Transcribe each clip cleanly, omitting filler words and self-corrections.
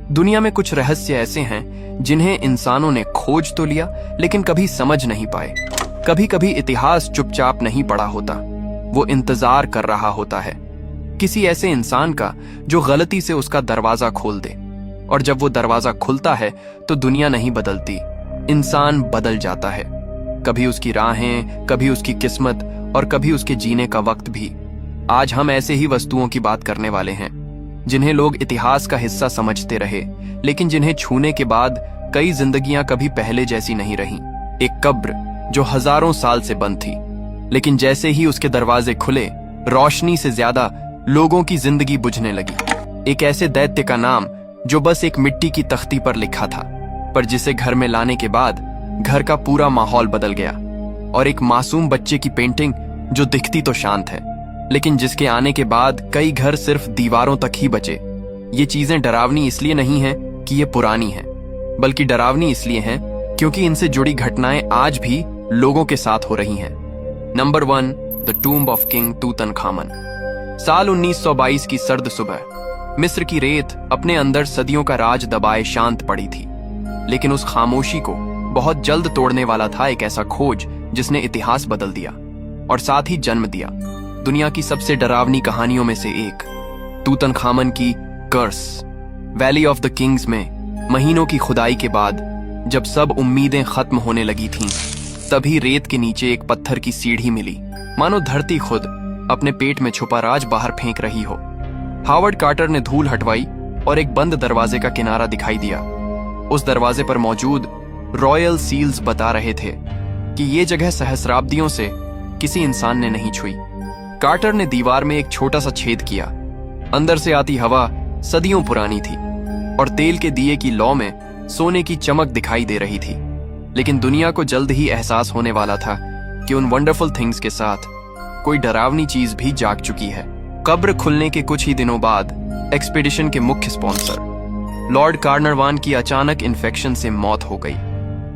दुनिया में कुछ रहस्य ऐसे हैं जिन्हें इंसानों ने खोज तो लिया लेकिन कभी समझ नहीं पाए। कभी कभी इतिहास चुपचाप नहीं पड़ा होता, वो इंतजार कर रहा होता है किसी ऐसे इंसान का जो गलती से उसका दरवाजा खोल दे। और जब वो दरवाजा खुलता है तो दुनिया नहीं बदलती, इंसान बदल जाता है। कभी उसकी राहें, कभी उसकी किस्मत और कभी उसके जीने का वक्त भी। आज हम ऐसे ही वस्तुओं की बात करने वाले हैं जिन्हें लोग इतिहास का हिस्सा समझते रहे, लेकिन जिन्हें छूने के बाद कई जिंदगियां कभी पहले जैसी नहीं रहीं। एक कब्र जो हजारों साल से बंद थी, लेकिन जैसे ही उसके दरवाजे खुले, रोशनी से ज्यादा लोगों की जिंदगी बुझने लगी। एक ऐसे दैत्य का नाम जो बस एक मिट्टी की तख्ती पर लिखा था, पर जिसे घर में लाने के बाद घर का पूरा माहौल बदल गया। और एक मासूम बच्चे की पेंटिंग जो दिखती तो शांत है, लेकिन जिसके आने के बाद कई घर सिर्फ दीवारों तक ही बचे। ये चीजें डरावनी इसलिए नहीं हैं कि ये पुरानी हैं, बल्कि डरावनी इसलिए हैं क्योंकि इनसे जुड़ी घटनाएं आज भी लोगों के साथ हो रही हैं। Number 1, the tomb of king Tutankhamun. साल 1922 की सर्द सुबह मिस्र की रेत अपने अंदर सदियों का राज दबाए शांत पड़ी थी, लेकिन उस खामोशी को बहुत जल्द तोड़ने वाला था एक ऐसा खोज जिसने इतिहास बदल दिया और साथ ही जन्म दिया दुनिया की सबसे डरावनी कहानियों में से एक, तूतनखामन की कर्स। वैली ऑफ द किंग्स में महीनों की खुदाई के बाद जब सब उम्मीदें खत्म होने लगी थीं, तभी रेत के नीचे एक पत्थर की सीढ़ी मिली, मानो धरती खुद अपने पेट में छुपा राज बाहर फेंक रही हो। हावर्ड कार्टर ने धूल हटवाई और एक बंद दरवाजे का किनारा दिखाई दिया। उस दरवाजे पर मौजूद रॉयल सील्स बता रहे थे कि ये जगह सहस्राब्दियों से किसी इंसान ने नहीं छुई। कार्टर ने दीवार में एक छोटा सा छेद किया। अंदर से आती हवा सदियों पुरानी थी और तेल के दिए की लौ में सोने की चमक दिखाई दे रही थी। लेकिन दुनिया को जल्द ही एहसास होने वाला था कि उन वंडरफुल थिंग्स के साथ कोई डरावनी चीज भी जाग चुकी है। कब्र खुलने के कुछ ही दिनों बाद एक्सपीडिशन के मुख्य स्पॉन्सर लॉर्ड कार्नरवान की अचानक इन्फेक्शन से मौत हो गई।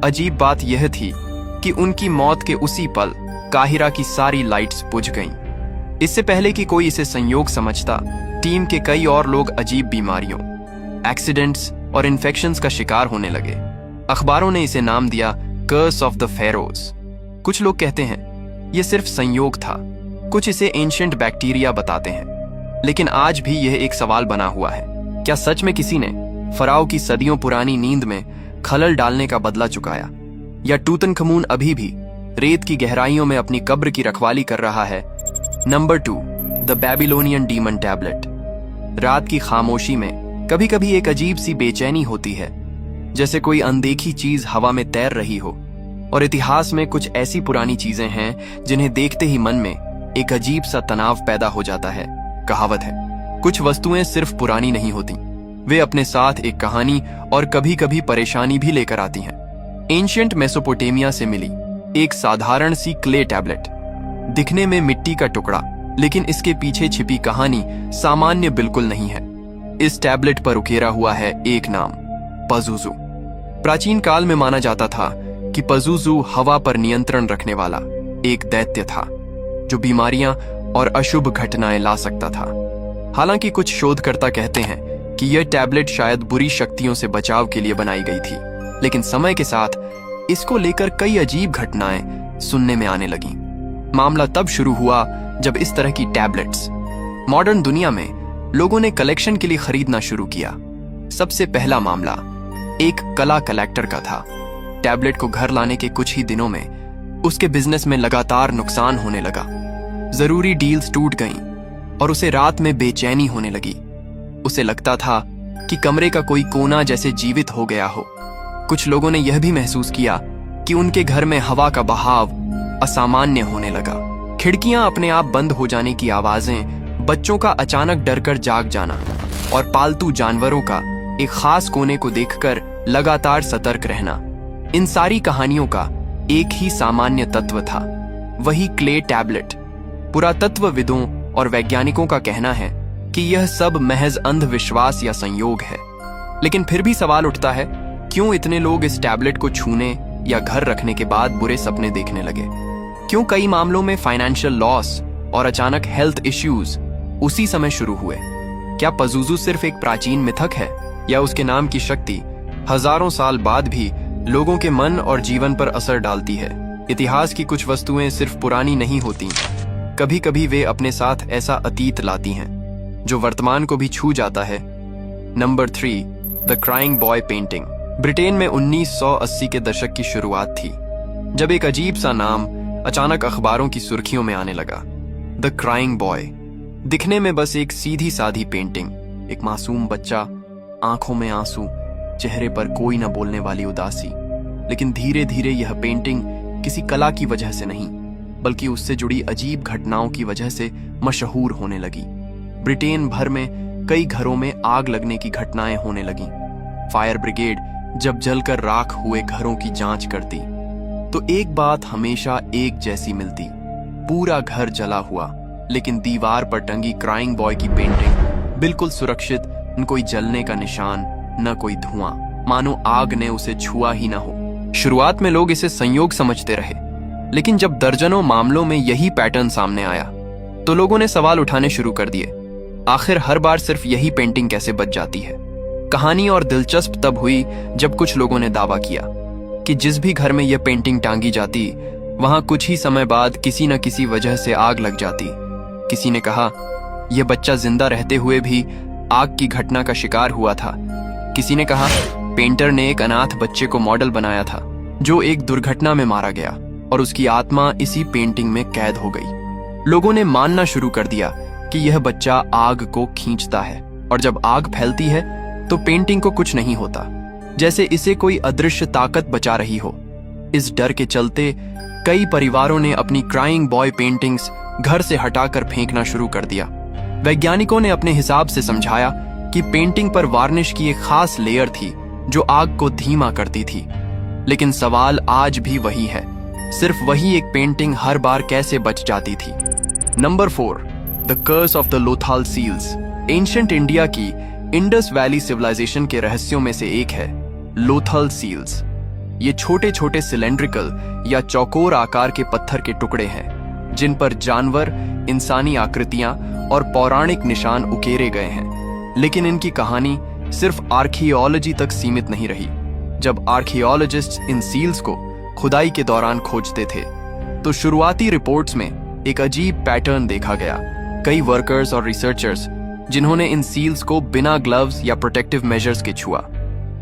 अजीब बात यह थी कि उनकी मौत के उसी पल काहिरा की सारी लाइट्स बुझ गईं। इससे पहले कि कोई इसे संयोग समझता, टीम के कई और लोग अजीब बीमारियों, एक्सीडेंट्स और इन्फेक्शंस का शिकार होने लगे। अखबारों ने इसे नाम दिया कर्स ऑफ द फेरोज। कुछ लोग कहते हैं यह सिर्फ संयोग था, कुछ इसे एंशिएंट बैक्टीरिया बताते हैं। लेकिन आज भी यह एक सवाल बना हुआ है, क्या सच में किसी ने फराओ की सदियों पुरानी नींद में खलल डालने का बदला चुकाया, या तूतनखमून अभी भी रेत की गहराइयों में अपनी कब्र की रखवाली कर रहा है। Number 2, the Babylonian demon tablet. रात की खामोशी में कभी कभी एक अजीब सी बेचैनी होती है, जैसे कोई अनदेखी चीज हवा में तैर रही हो। और इतिहास में कुछ ऐसी पुरानी चीजें हैं जिन्हें देखते ही मन में एक अजीब सा तनाव पैदा हो जाता है। कहावत है, कुछ वस्तुएं सिर्फ पुरानी नहीं होती, वे अपने साथ एक कहानी और कभी कभी परेशानी भी लेकर आती हैं। एंशिएंट मेसोपोटामिया से मिली एक साधारण सी क्ले टैबलेट, दिखने में मिट्टी का टुकड़ा, लेकिन इसके पीछे छिपी कहानी सामान्य बिल्कुल नहीं है। इस टैबलेट पर उकेरा हुआ है एक नाम, पजुजू। प्राचीन काल में माना जाता था कि पजुजू हवा पर नियंत्रण रखने वाला एक दैत्य था जो बीमारियां और अशुभ घटनाएं ला सकता था। हालांकि कुछ शोधकर्ता कहते हैं कि यह टैबलेट शायद बुरी शक्तियों से बचाव के लिए बनाई गई थी, लेकिन समय के साथ इसको लेकर कई अजीब घटनाएं सुनने में आने लगीं। मामला तब शुरू हुआ जब इस तरह की टैबलेट्स मॉडर्न दुनिया में लोगों ने कलेक्शन के लिए खरीदना शुरू किया। सबसे पहला मामला एक कला कलेक्टर का था। टैबलेट को घर लाने के कुछ ही दिनों में उसके बिजनेस में लगातार नुकसान होने लगा। जरूरी डील्स टूट गईं और उसे रात में बेचैनी होने लगी। उसे लगता था कि कमरे का कोई कोना जैसे जीवित हो गया हो। कुछ लोगों ने यह भी महसूस किया कि उनके घर में हवा का बहाव असामान्य होने लगा। खिड़कियां अपने आप बंद हो जाने की आवाजें, बच्चों का अचानक डरकर जाग जाना और पालतू जानवरों का एक खास कोने को देखकर लगातार सतर्क रहना। इन सारी कहानियों का एक ही सामान्य तत्व था, वही क्ले टैबलेट। पुरातत्वविदों और वैज्ञानिकों का कहना है कि यह सब महज अंधविश्वास या संयोग है। लेकिन फिर भी सवाल उठता है, क्यों इतने लोग इस टैबलेट को छूने या घर रखने के बाद बुरे सपने देखने लगे? क्यों कई मामलों में फाइनेंशियल लॉस और अचानक हेल्थ इश्यूज उसी समय शुरू हुए? क्या पजुजू सिर्फ एक प्राचीन मिथक है या उसके नाम की शक्ति हजारों साल बाद भी लोगों के मन और जीवन पर असर डालती है। इतिहास की कुछ वस्तुएं सिर्फ पुरानी नहीं होती, कभी कभी वे अपने साथ ऐसा अतीत लाती हैं जो वर्तमान को भी छू जाता है। Number 3, the crying boy painting. Britain में 1980 के दशक की शुरुआत थी जब एक अजीब सा नाम अचानक अखबारों की सुर्खियों में आने लगा, द क्राइंग बॉय। दिखने में बस एक सीधी साधी पेंटिंग, एक मासूम बच्चा, आंखों में आंसू, चेहरे पर कोई न बोलने वाली उदासी। लेकिन धीरे धीरे यह पेंटिंग किसी कला की वजह से नहीं बल्कि उससे जुड़ी अजीब घटनाओं की वजह से मशहूर होने लगी। ब्रिटेन भर में कई घरों में आग लगने की घटनाएं होने लगीं। फायर ब्रिगेड जब जलकर राख हुए घरों की जांच करती तो एक बात हमेशा एक जैसी मिलती, पूरा घर जला हुआ लेकिन दीवार पर टंगी क्राइंग बॉय की पेंटिंग बिल्कुल सुरक्षित, न कोई जलने का निशान न कोई धुआं, मानो आग ने उसे छुआ ही ना हो। शुरुआत में लोग इसे संयोग समझते रहे, लेकिन जब दर्जनों मामलों में यही पैटर्न सामने आया तो लोगों ने सवाल उठाने शुरू कर दिए। आखिर हर बार सिर्फ यही पेंटिंग कैसे बच जाती है? कहानी और दिलचस्प तब हुई जब कुछ लोगों ने दावा किया कि जिस भी घर में यह पेंटिंग टांगी जाती वहां कुछ ही समय बाद किसी न किसी वजह से आग लग जाती। किसी ने कहा यह बच्चा जिंदा रहते हुए भी आग की घटना का शिकार हुआ था। किसी ने कहा पेंटर ने एक अनाथ बच्चे को मॉडल बनाया था जो एक दुर्घटना में मारा गया और उसकी आत्मा इसी पेंटिंग में कैद हो गई। लोगों ने मानना शुरू कर दिया कि यह बच्चा आग को खींचता है और जब आग फैलती है तो पेंटिंग को कुछ नहीं होता, जैसे इसे कोई अदृश्य ताकत बचा रही हो। इस डर के चलते कई परिवारों ने अपनी क्राइंग बॉय पेंटिंग्स घर से हटाकर फेंकना शुरू कर दिया। वैज्ञानिकों ने अपने हिसाब से समझाया कि पेंटिंग पर वार्निश की एक खास लेयर थी जो आग को धीमा करती थी। लेकिन सवाल आज भी वही है, सिर्फ वही एक पेंटिंग हर बार कैसे बच जाती थी। Number 4, the curse of the Lothal seals. Ancient India की इंडस वैली सिविलाइजेशन के रहस्यों में से एक है लोथल सील्स। ये छोटे छोटे सिलेंड्रिकल या चौकोर आकार के पत्थर के टुकड़े हैं जिन पर जानवर, इंसानी आकृतियां और पौराणिक निशान उकेरे गए हैं। लेकिन इनकी कहानी सिर्फ आर्कियोलॉजी तक सीमित नहीं रही। जब आर्कियोलॉजिस्ट्स इन सील्स को खुदाई के दौरान खोजते थे तो शुरुआती रिपोर्ट्स में एक अजीब पैटर्न देखा गया। कई वर्कर्स और रिसर्चर्स जिन्होंने इन सील्स को बिना ग्लव्स या प्रोटेक्टिव मेजर्स के छुआ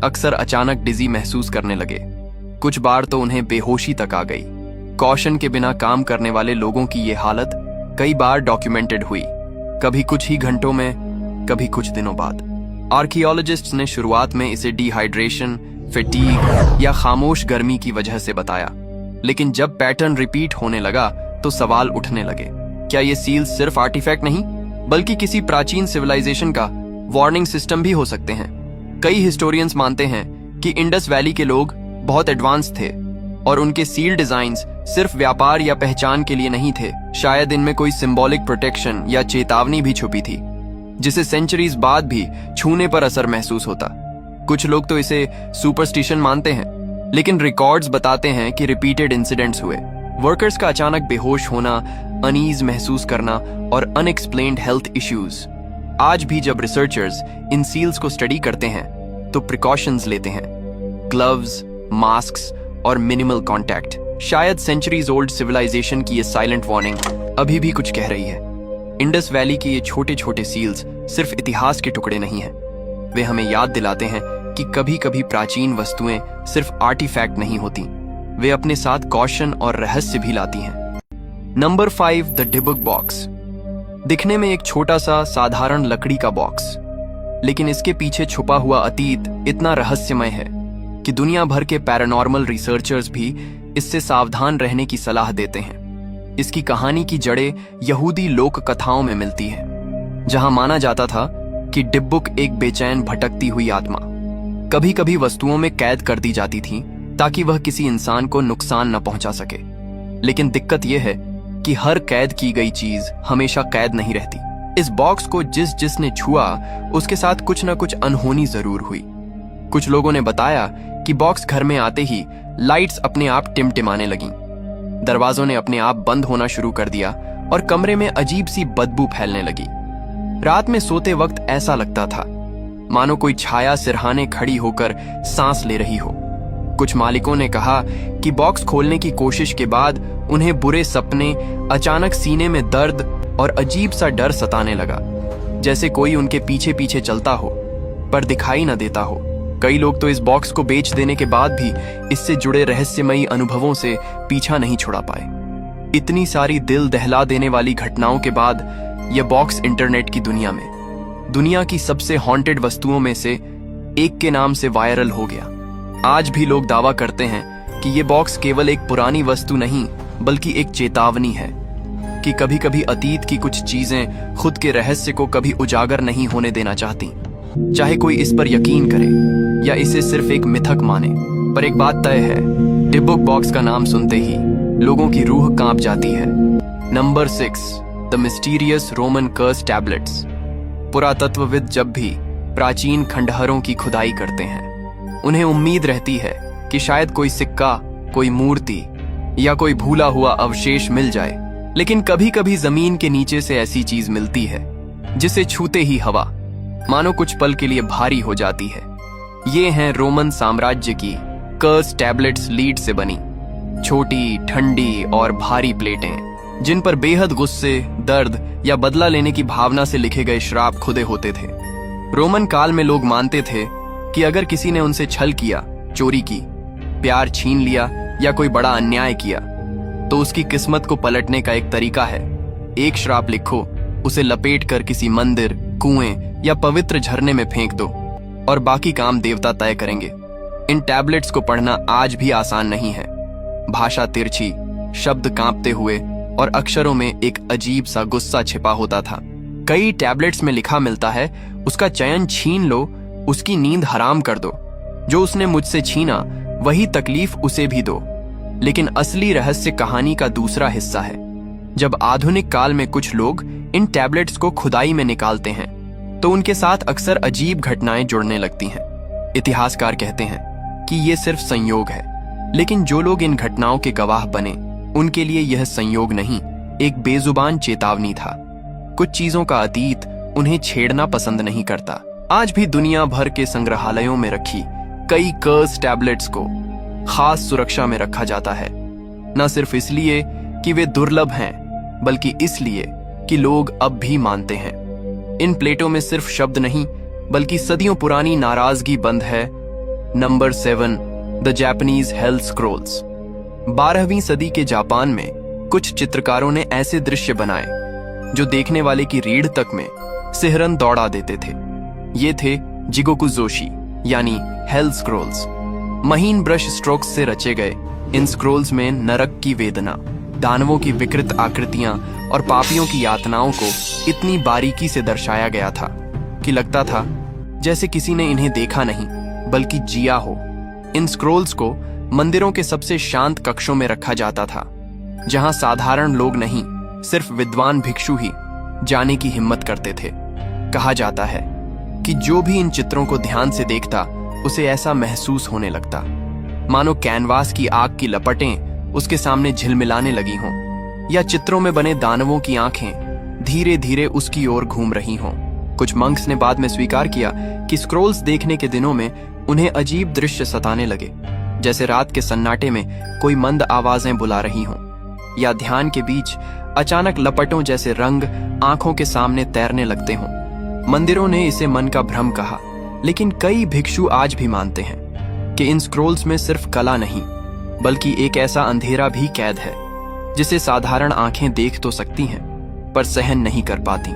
अक्सर अचानक डिजी महसूस करने लगे। कुछ बार तो उन्हें बेहोशी तक आ गई। कॉशन के बिना काम करने वाले लोगों की ये हालत कई बार डॉक्यूमेंटेड हुई, कभी कुछ ही घंटों में, कभी कुछ दिनों बाद। आर्कियोलॉजिस्ट्स ने शुरुआत में इसे डिहाइड्रेशन, फैटीग या खामोश गर्मी की वजह से बताया, लेकिन जब पैटर्न रिपीट होने लगा तो सवाल उठने लगे, क्या ये सील्स सिर्फ आर्टिफैक्ट नहीं बल्कि किसी प्राचीन सिविलाइजेशन का वार्निंग सिस्टम भी हो सकते हैं? कई हिस्टोरियंस मानते हैं कि इंडस वैली के लोग बहुत एडवांस थे और उनके सील डिजाइन्स सिर्फ व्यापार या पहचान के लिए नहीं थे। शायद इनमें कोई सिंबॉलिक प्रोटेक्शन या चेतावनी भी छुपी थी जिसे सेंचुरीज बाद भी छूने पर असर महसूस होता। कुछ लोग तो इसे सुपरस्टिशन मानते हैं, लेकिन रिकॉर्ड्स बताते हैं कि रिपीटेड इंसिडेंट्स हुए। वर्कर्स का अचानक बेहोश होना, अनईज महसूस करना और अनएक्सप्लेन्ड हेल्थ इश्यूज। आज भी जब रिसर्चर्स इन सील्स को स्टडी करते हैं तो प्रिकॉशंस लेते हैं, ग्लव्स, मास्क्स और मिनिमल कांटेक्ट। शायद सेंचुरीज ओल्ड सिविलाइजेशन की ये साइलेंट वार्निंग अभी भी कुछ कह रही है। इंडस वैली के ये छोटे छोटे सील्स सिर्फ इतिहास के टुकड़े नहीं हैं, वे हमें याद दिलाते हैं कि कभी कभी प्राचीन वस्तुएं सिर्फ आर्टिफैक्ट नहीं होती, वे अपने साथ कॉशन और रहस्य भी लाती हैं। Number 5, the Dybbuk box. दिखने में एक छोटा सा साधारण लकड़ी का बॉक्स, लेकिन इसके पीछे छुपा हुआ अतीत इतना रहस्यमय है कि दुनिया भर के पैरानॉर्मल रिसर्चर्स भी इससे सावधान रहने की सलाह देते हैं। इसकी कहानी की जड़ें यहूदी लोक कथाओं में मिलती है, जहां माना जाता था कि डिब्बुक एक बेचैन भटकती हुई आत्मा कभी कभी वस्तुओं में कैद कर दी जाती थी ताकि वह किसी इंसान को नुकसान न पहुंचा सके। लेकिन दिक्कत यह है कि हर कैद की गई चीज हमेशा कैद नहीं रहती। इस बॉक्स को जिसने छुआ उसके साथ कुछ न कुछ अनहोनी जरूर हुई। कुछ लोगों ने बताया कि बॉक्स घर में आते ही लाइट्स अपने आप टिमटिमाने लगीं, दरवाजों ने अपने आप बंद होना शुरू कर दिया और कमरे में अजीब सी बदबू फैलने लगी। रात में सोते वक्त ऐसा लगता था मानो कोई छाया सिरहाने खड़ी होकर सांस ले रही हो। कुछ मालिकों ने कहा कि बॉक्स खोलने की कोशिश के बाद उन्हें बुरे सपने, अचानक सीने में दर्द और अजीब सा डर सताने लगा, जैसे कोई उनके पीछे पीछे चलता हो पर दिखाई न देता हो। कई लोग तो इस बॉक्स को बेच देने के बाद भी इससे जुड़े रहस्यमयी अनुभवों से पीछा नहीं छुड़ा पाए। इतनी सारी दिल दहला देने वाली घटनाओं के बाद यह बॉक्स इंटरनेट की दुनिया में दुनिया की सबसे हॉन्टेड वस्तुओं में से एक के नाम से वायरल हो गया। आज भी लोग दावा करते हैं कि यह बॉक्स केवल एक पुरानी वस्तु नहीं बल्कि एक चेतावनी है कि कभी कभी अतीत की कुछ चीजें खुद के रहस्य को कभी उजागर नहीं होने देना चाहती, चाहे कोई इस पर यकीन करे या इसे सिर्फ एक मिथक माने। पर एक बात तय है, टिबुक बॉक्स का नाम सुनते ही लोगों की रूह कांप जाती है। Number 6, the mysterious Roman curse tablets. पुरातत्वविद जब भी प्राचीन खंडहरों की खुदाई करते हैं, उन्हें उम्मीद रहती है कि शायद कोई सिक्का, कोई मूर्ति या कोई भूला हुआ अवशेष मिल जाए। लेकिन कभी कभी जमीन के नीचे से ऐसी चीज मिलती है जिसे छूते ही हवा मानो कुछ पल के लिए भारी हो जाती है। ये हैं रोमन साम्राज्य की कर्स टैबलेट्स, लीड से बनी छोटी, ठंडी और भारी प्लेटें, जिन पर बेहद गुस्से, दर्द या बदला लेने की भावना से लिखे गए श्राप खुदे होते थे। रोमन काल में लोग मानते थे कि अगर किसी ने उनसे छल किया, चोरी की, प्यार छीन लिया या कोई बड़ा अन्याय किया, तो उसकी किस्मत को पलटने का एक तरीका है। एक श्राप लिखो, उसे लपेट कर किसी मंदिर, कुएं या पवित्र झरने में फेंक दो और बाकी काम देवता तय करेंगे। इन टैबलेट्स को पढ़ना आज भी आसान नहीं है। भाषा तिरछी, शब्द कांपते हुए और अक्षरों में एक अजीब सा गुस्सा छिपा होता था। कई टैबलेट्स में लिखा मिलता है, उसका चयन छीन लो, उसकी नींद हराम कर दो, जो उसने मुझसे छीना वही तकलीफ उसे भी दो। लेकिन असली रहस्य कहानी का दूसरा हिस्सा है। जब आधुनिक काल में कुछ लोग इन टैबलेट्स को खुदाई में निकालते हैं तो उनके साथ अक्सर अजीब घटनाएं जुड़ने लगती हैं। इतिहासकार कहते हैं कि ये सिर्फ संयोग है, लेकिन जो लोग इन घटनाओं के गवाह बने उनके लिए यह संयोग नहीं, एक बेजुबान चेतावनी था। कुछ चीजों का अतीत उन्हें छेड़ना पसंद नहीं करता। आज भी दुनिया भर के संग्रहालयों में रखी कई कर्स टैबलेट्स को खास सुरक्षा में रखा जाता है, न सिर्फ इसलिए कि वे दुर्लभ हैं, बल्कि इसलिए कि लोग अब भी मानते हैं। इन प्लेटों में सिर्फ शब्द नहीं बल्कि सदियों पुरानी नाराजगी बंद है। Number 7, the Japanese hello scrolls. 12वीं सदी के जापान में कुछ चित्रकारों ने ऐसे दृश्य बनाए जो देखने वाले की रीढ़ तक में सिहरन दौड़ा देते थे। ये थे जिगोकु जोशी यानी हेल स्क्रोल्स। महीन ब्रश स्ट्रोक्स से रचे गए इन स्क्रोल्स में नरक की वेदना, दानवों की विकृत आकृतियां और पापियों की यातनाओं को इतनी बारीकी से दर्शाया गया था कि लगता था जैसे किसी ने इन्हें देखा नहीं बल्कि जिया हो। इन स्क्रोल्स को मंदिरों के सबसे शांत कक्षों में रखा जाता था, जहां साधारण लोग नहीं, सिर्फ विद्वान भिक्षु ही जाने की हिम्मत करते थे। कहा जाता है कि जो भी इन चित्रों को ध्यान से देखता उसे ऐसा महसूस होने लगता मानो कैनवास की आग की लपटें उसके सामने झिलमिलाने लगी हों, या चित्रों में बने दानवों की आंखें धीरे धीरे उसकी ओर घूम रही हों। कुछ मंक्स ने बाद में स्वीकार किया कि स्क्रोल्स देखने के दिनों में उन्हें अजीब दृश्य सताने लगे, जैसे रात के सन्नाटे में कोई मंद आवाजें बुला रही हों, या ध्यान के बीच अचानक लपटों जैसे रंग आंखों के सामने तैरने लगते हों। मंदिरों ने इसे मन का भ्रम कहा, लेकिन कई भिक्षु आज भी मानते हैं कि इन स्क्रोल्स में सिर्फ कला नहीं बल्कि एक ऐसा अंधेरा भी कैद है जिसे साधारण आंखें देख तो सकती हैं पर सहन नहीं कर पाती।